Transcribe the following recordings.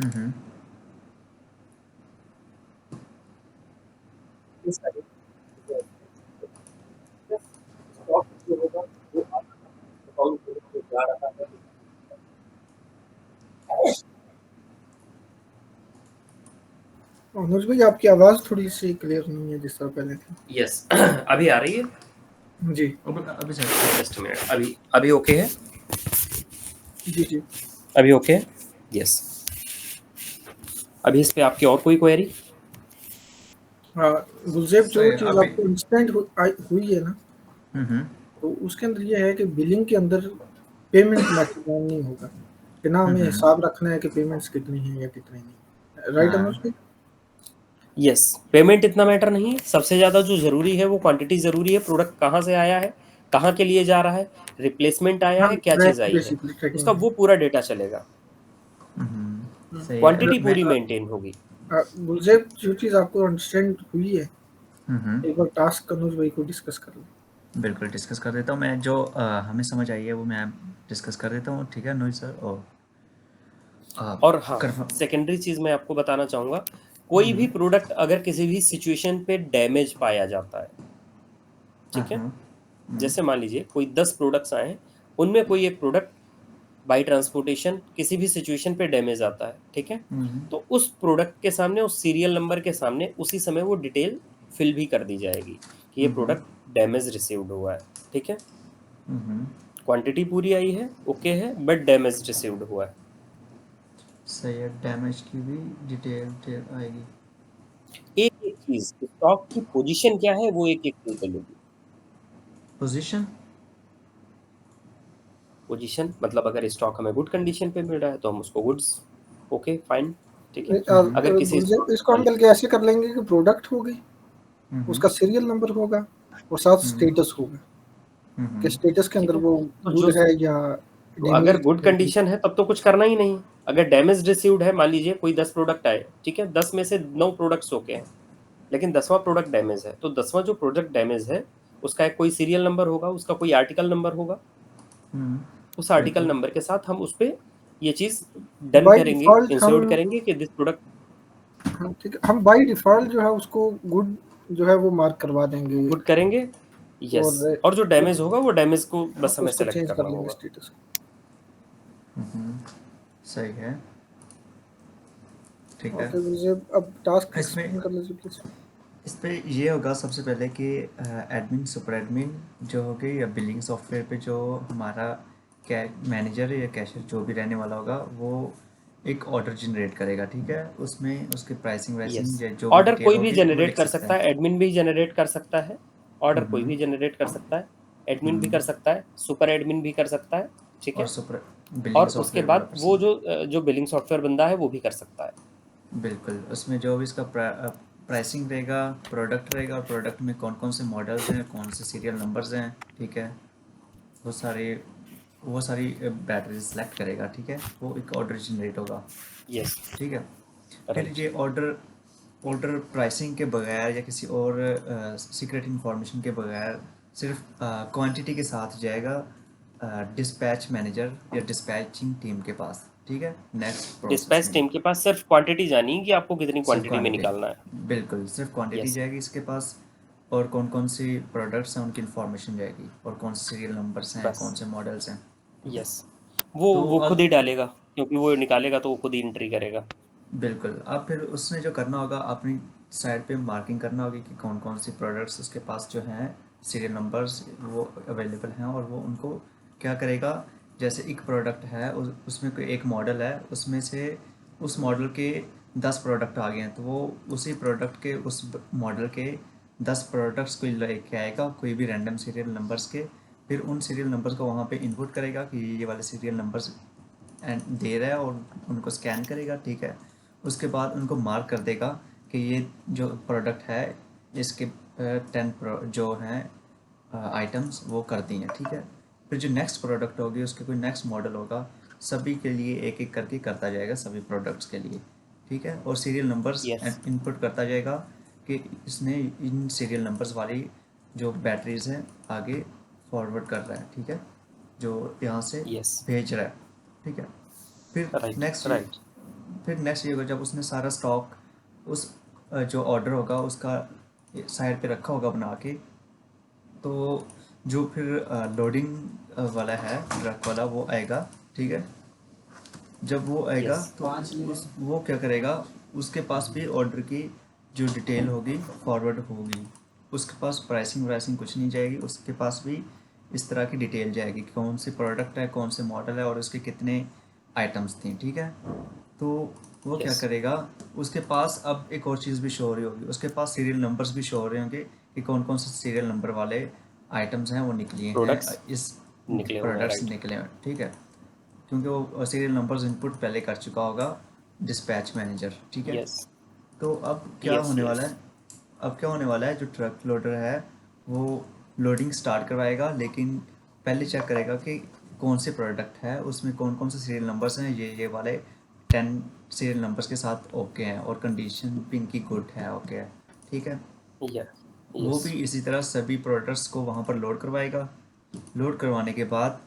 हम्म। इस सारी चीज़ें होती हैं। स्टॉक जो होगा वो अकाउंट में जा रहा है। अनुज भाई आपकी आवाज थोड़ी सी क्लियर नहीं है जिस तरह पहले थी। यस अभी आ रही है? जी अभी सर जस्ट मिनट, अभी ओके है? जी जी। अभी ओके है? यस। अभी इस पे आपकी और कोई क्वेरी? हाँ गुलजेब, जो सर चीज़ अभी आपको इंस्टेंट हुई है ना, हम्म तो उसके अंदर ये है कि बिलिंग के अंदर पेमेंट मैटर नहीं होगा, कि ना हमें हम्म। हिसाब रखना है कि पेमेंट्स कितनी हैं या कितनी नहीं। राइट अनुज हाँ भाई? यस, पेमेंट इतना मैटर नहीं है। सबसे ज़्यादा जो ज़रूरी है वो क्वांटिटी ज़रूरी है। प्रोडक्ट कहाँ से आया है, कहाँ के लिए जा रहा है, रिप्लेसमेंट आया हाँ, है, क्या ट्रैक चीज़ आई है, बेसिकली ट्रैकिंग उसका है। वो पूरा डेटा चलेगा। सही है। क्वांटिटी मैं पूरी मेंटेन होगी। गुलजेब, जो चीज़ आपको अंडरस्टैंड हुई है, हम्म। एक बार टास्क अनुज भाई को डिस्कस कर लो। बिल्कुल डिस्कस कर देता हूँ मैं। जो हमें समझ आई है वो मैं डिस्कस कर देता हूँ, ठीक है अनुज सर? और और हाँ, कंफर्म। सेकेंडरी चीज़ मैं आपको बताना चाहूँगा, कोई भी प्रोडक्ट अगर किसी भी सिचुएशन पे डैमेज पाया जाता है, हाँ ठीक है, हाँ। जैसे मान लीजिए कोई 10 प्रोडक्ट्स आए हैं, उनमें कोई एक प्रोडक्ट बाई ट्रांसपोर्टेशन किसी भी सिचुएशन पे डैमेज आता है, ठीक है, तो उस प्रोडक्ट के सामने, उस सीरियल नंबर के सामने उसी समय वो डिटेल फिल भी कर दी जाएगी कि ये प्रोडक्ट डैमेज रिसीव्ड हुआ है, ठीक है। क्वांटिटी पूरी आई है, ओके है, बट डैमेज रिसीव्ड हुआ है। सही है। डैमेज की भी डिटेल आएगी। एक एक चीज, स्टॉक की पोजीशन क्या है वो एक एक फिल कर लेगी। पोजीशन। पोजीशन मतलब अगर स्टॉक हमें गुड कंडीशन पे मिल रहा है तो हम उसको गुड्स, ओके फाइन, ठीक है। अगर किसी गुलजेब, स्टॉक इसको हम बल्कि ऐसे कर लेंगे कि प्रोडक्ट होगी, उसका सीरियल नंबर होगा और साथ स्टेटस होगा, कि स्टेटस के ठीक अंदर है, वो तो गुड जो है या तो अगर डैमेज गुड है। कंडीशन है तब तो कुछ करना ही नहीं। अगर डैमेज रिसीव्ड है, मान लीजिए कोई 10 प्रोडक्ट आए, ठीक है, 10 में से 9 प्रोडक्ट्स ओके हैं, लेकिन 10वां प्रोडक्ट डैमेज है, तो 10वां जो प्रोडक्ट डैमेज है उसका एक कोई सीरियल नंबर होगा, उसका कोई आर्टिकल नंबर होगा। उस आर्टिकल बिल्कुल। नंबर के साथ हम उस पे ये चीज डन बाय करेंगे, डिफ़ॉल्ट इंसर्ट हम, करेंगे कि दिस प्रोडक्ट। हाँ, ठीक है, हम बाय डिफ़ॉल्ट जो है उसको गुड जो है वो मार्क करवा देंगे, गुड करेंगे, यस। और और जो डैमेज होगा वो डैमेज को हाँ, बस हमें उसको सेलेक्ट चेंज कर करना लेंगे होगा। स्टेटस को। सही है। ठीक है। ओके गुलजेब, अब टास्क इसमें एक्सप्लेन कर लीजिए प्लीज। इस पे ये होगा सबसे पहले कि एडमिन सुपर एडमिन जो होगी या बिलिंग सॉफ्टवेयर पे जो हमारा कै मैनेजर या कैशियर जो भी रहने वाला होगा वो एक ऑर्डर जनरेट करेगा, ठीक है। उसमें उसकी प्राइसिंग यस, वाइसिंग या जो भी ऑर्डर डिटेल कोई भी होगी वो जनरेट लिख कर सकता सकता है। है, एडमिन भी जनरेट कर सकता है। ऑर्डर कोई भी जनरेट कर सकता है, एडमिन भी कर सकता है, सुपर एडमिन भी कर सकता है, ठीक और है। सुपर बिलिंग और उसके सॉफ्टवेयर वाला बाद वो पर्सन। जो बिलिंग सॉफ्टवेयर बंदा है वो भी कर सकता है। बिल्कुल। उसमें जो भी इसका प्राइसिंग रहेगा, प्रोडक्ट रहेगा, और प्रोडक्ट में कौन कौन से मॉडल्स हैं, कौन से सीरियल नंबर्स हैं, ठीक है, वो सारे वो सारी बैटरी सेलेक्ट करेगा, ठीक है। वो एक ऑर्डर जनरेट होगा, यस, ठीक है। फिर राइट। ये ऑर्डर ऑर्डर प्राइसिंग के बगैर या किसी और सीक्रेट इंफॉर्मेशन के बगैर सिर्फ क्वांटिटी के साथ जाएगा डिस्पैच मैनेजर या डिस्पैचिंग टीम के पास, ठीक है, नेक्स्ट प्रोसेस डिस्पैच में। टीम के पास सिर्फ क्वांटिटी जानी है कि आपको कितनी सिर्फ क्वांटिटी में क्वांटिटी। निकालना है। बिल्कुल सिर्फ क्वांटिटी यस, जाएगी इसके पास। और कौन कौन सी प्रोडक्ट्स हैं उनकी इन्फॉर्मेशन जाएगी, और कौन से सीरियल नंबर्स हैं, बस, कौन से मॉडल्स हैं। यस। वो तो वो खुद अब ही डालेगा, क्योंकि वो निकालेगा तो वो खुद ही एंट्री करेगा। बिल्कुल। अब फिर उसने जो करना होगा अपनी साइड पे मार्किंग करना होगी कि कौन कौन सी प्रोडक्ट्स उसके पास जो हैं सीरियल नंबर्स वो अवेलेबल हैं, और वो उनको क्या करेगा। जैसे एक प्रोडक्ट है उसमें कोई एक मॉडल है, उसमें से उस मॉडल के 10 प्रोडक्ट आ गए हैं, तो वो उसी प्रोडक्ट के उस मॉडल के 10 प्रोडक्ट्स को लेके आएगा कोई भी रैंडम सीरियल नंबर्स के। फिर उन सीरियल नंबर्स को वहाँ पे इनपुट करेगा कि ये वाले सीरियल नंबर्स एंड दे रहा है, और उनको स्कैन करेगा, ठीक है। उसके बाद उनको मार्क कर देगा कि ये जो प्रोडक्ट है इसके 10 जो हैं आइटम्स वो कर दी हैं, ठीक है। फिर जो नेक्स्ट प्रोडक्ट होगी उसके कोई नेक्स्ट मॉडल होगा, सभी के लिए एक एक करके करता जाएगा सभी प्रोडक्ट्स के लिए, ठीक है। और सीरियल नंबर्स यस, इनपुट करता जाएगा कि इसने इन सीरियल नंबर्स वाली जो बैटरीज हैं आगे फॉरवर्ड कर रहा है, ठीक है, जो यहाँ से यस, भेज रहा है, ठीक है। फिर राइट, नेक्स्ट राइट। फिर नेक्स्ट ये होगा जब उसने सारा स्टॉक उस जो ऑर्डर होगा उसका साइड पे रखा होगा बना के, तो जो फिर लोडिंग वाला है ट्रक वाला वो आएगा, ठीक है। जब वो आएगा यस तो वो क्या करेगा, उसके पास भी ऑर्डर की जो डिटेल होगी फॉरवर्ड होगी, उसके पास प्राइसिंग वाइसिंग कुछ नहीं जाएगी, उसके पास भी इस तरह की डिटेल जाएगी कि कौन से प्रोडक्ट है, कौन से मॉडल है और उसके कितने आइटम्स थे, ठीक है। तो वो क्या यस करेगा, उसके पास अब एक और चीज़ भी शो हो रही होगी, उसके पास सीरियल नंबर्स भी शो हो रहे होंगे कि कौन कौन से सीरियल नंबर वाले आइटम्स हैं वो निकले हैं, प्रोडक्ट्स इस निकले हुए हैं, प्रोडक्ट्स राइट। निकले हैं, ठीक है। क्योंकि वो सीरियल नंबर्स इनपुट पहले कर चुका होगा डिस्पैच मैनेजर, ठीक है। यस तो अब क्या यस होने वाला यस है, अब क्या होने वाला है, जो ट्रक लोडर है वो लोडिंग स्टार्ट करवाएगा, लेकिन पहले चेक करेगा कि कौन से प्रोडक्ट है, उसमें कौन कौन से सीरियल नंबर्स हैं, ये वाले 10 सीरियल नंबर्स के साथ ओके हैं और कंडीशन भी इनकी गुड है, ओके है, ठीक है। यस वो यस भी इसी तरह सभी प्रोडक्ट्स को वहाँ पर लोड करवाएगा। लोड करवाने के बाद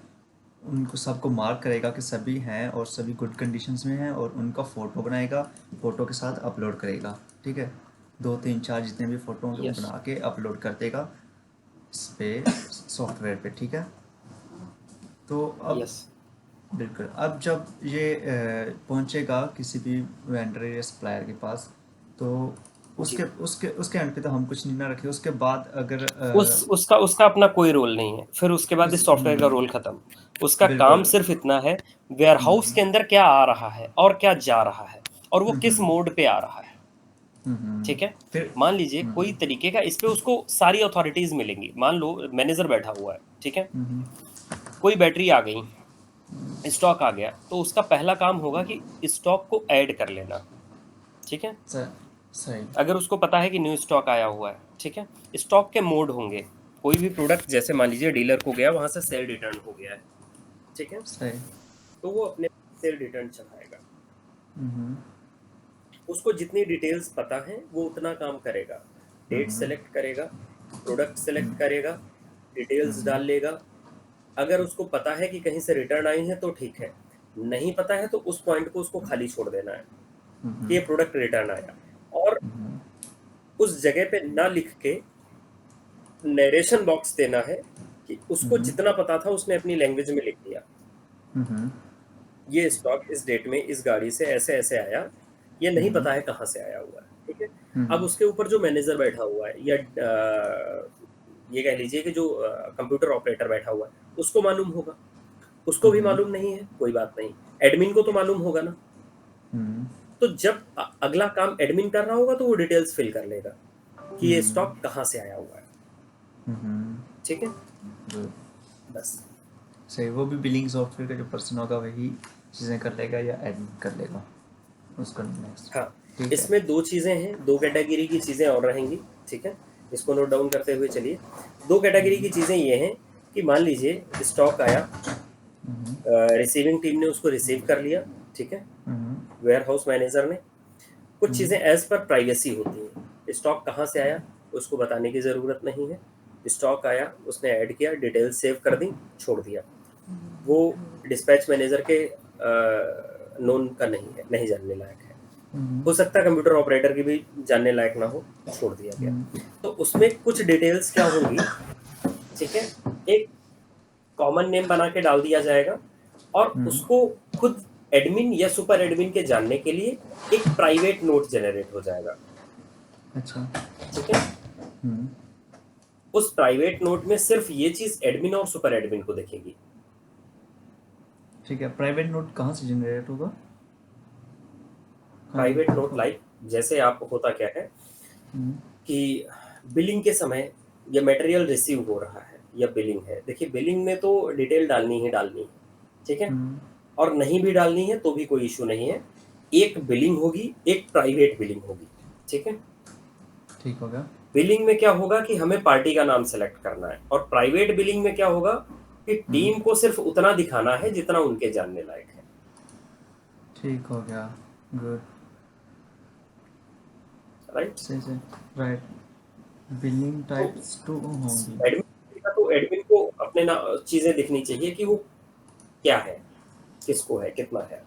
उनको सबको मार्क करेगा कि सभी हैं और सभी गुड कंडीशंस में हैं, और उनका फ़ोटो बनाएगा, फ़ोटो के साथ अपलोड करेगा, ठीक है। 2 3 4 जितने भी फ़ोटो होंगे वो यस बना के अपलोड कर देगा इस पे सॉफ्टवेयर पे, ठीक है। तो अब यस बिल्कुल, अब जब ये पहुंचेगा किसी भी वेंडर या सप्लायर के पास, तो जी। उसके उसके उसके एंड पे तो हम कुछ नहीं ना रखें, उसके बाद अगर उसका उसका अपना कोई रोल नहीं है, फिर उसके बाद इस सॉफ्टवेयर का रोल खत्म। उसका काम बिल्कुल। सिर्फ इतना है, वेयरहाउस के अंदर क्या आ रहा है और क्या जा रहा है और वो किस हम्म मोड पे आ रहा है, ठीक है। फिर मान लीजिए कोई तरीके का इस पे उसको सारी अथॉरिटीज मिलेंगी। मान लो मैनेजर बैठा हुआ है, ठीक है, कोई बैटरी आ गई, स्टॉक आ गया, तो उसका पहला काम होगा कि स्टॉक को ऐड कर लेना, ठीक है। सही। अगर उसको पता है कि न्यू स्टॉक आया हुआ है, ठीक है। स्टॉक के मोड होंगे, कोई भी प्रोडक्ट जैसे मान लीजिए डीलर को गया, वहां से सेल रिटर्न हो गया है, ठीक है, सही। तो वो अपने सेल रिटर्न चढ़ाएगा। हम्म उसको जितनी डिटेल्स पता है वो उतना काम करेगा। डेट सेलेक्ट करेगा, प्रोडक्ट सेलेक्ट करेगा, डिटेल्स डाल लेगा। अगर उसको पता है कि कहीं से रिटर्न आई है तो ठीक है, नहीं पता है तो उस पॉइंट को उसको खाली छोड़ देना है कि ये प्रोडक्ट रिटर्न आया, और उस जगह पे ना लिख के नरेशन बॉक्स देना है कि उसको जितना पता था उसने अपनी लैंग्वेज में लिख दिया। ये स्टॉक इस डेट में इस गाड़ी से ऐसे ऐसे आया, ये नहीं पता है कहाँ से आया हुआ है, ठीक है। अब उसके ऊपर जो मैनेजर बैठा हुआ है या ये कह लीजिए कि जो कंप्यूटर ऑपरेटर बैठा हुआ है, उसको मालूम होगा। उसको भी मालूम नहीं है, कोई बात नहीं, एडमिन को तो मालूम होगा ना। तो जब अगला काम एडमिन कर रहा होगा तो वो डिटेल्स फिल कर लेगा कि ये स्टॉक कहाँ से आया हुआ है, ठीक है, बस। सही, वो भी बिलिंग सॉफ्टवेयर का जो पर्सन होगा वही चीज़ें कर लेगा या एडमिट कर लेगा उसका नेक्स्ट, हाँ, ठीक है। इसमें दो चीज़ें हैं, दो कैटेगरी की चीज़ें और रहेंगी, ठीक है। इसको नोट डाउन करते हुए चलिए। दो कैटेगरी की चीज़ें ये हैं कि मान लीजिए स्टॉक आया, रिसीविंग टीम ने उसको रिसीव कर लिया, ठीक है, वेयर हाउस मैनेजर ने। कुछ चीज़ें एज पर प्राइवेसी होती हैं। स्टॉक कहाँ से आया उसको बताने की ज़रूरत नहीं है। स्टॉक आया, उसने ऐड किया, डिटेल्स सेव कर दी, छोड़ दिया, वो डिस्पैच मैनेजर के नोन का नहीं है, नहीं जानने लायक है। हो सकता है कंप्यूटर ऑपरेटर की भी जानने लायक ना हो, छोड़ दिया गया। तो उसमें कुछ डिटेल्स क्या होंगी, ठीक है, एक कॉमन नेम बना के डाल दिया जाएगा, और उसको खुद एडमिन या सुपर एडमिन के जानने के लिए एक प्राइवेट नोट जनरेट हो जाएगा, अच्छा। ठीक है। उस प्राइवेट नोट में सिर्फ ये चीज एडमिन और सुपर एडमिन को दिखेगी। ठीक है, प्राइवेट नोट कहाँ से जनरेट होगा? प्राइवेट नोट लाइक जैसे आप होता क्या है कि बिलिंग के समय ये मटेरियल रिसीव हो रहा है या बिलिंग है, देखिए बिलिंग में तो डिटेल डालनी ही डालनी है, ठीक है, और नहीं भी डालनी है तो भी कोई इशू नहीं है। एक बिलिंग होगी, एक प्राइवेट बिलिंग होगी, ठीक है। ठीक होगा। बिलिंग में क्या होगा कि हमें पार्टी का नाम सेलेक्ट करना है, और प्राइवेट बिलिंग में क्या होगा कि टीम को सिर्फ उतना दिखाना है जितना उनके जानने लायक है। ठीक हो गया, गुड, राइट। सही से, राइट। बिलिंग तो टाइप्स टू होंगी। एडमिन का तो एडमिन को अपने ना चीजें दिखनी चाहिए कि वो क्या है, किसको है, कितना है।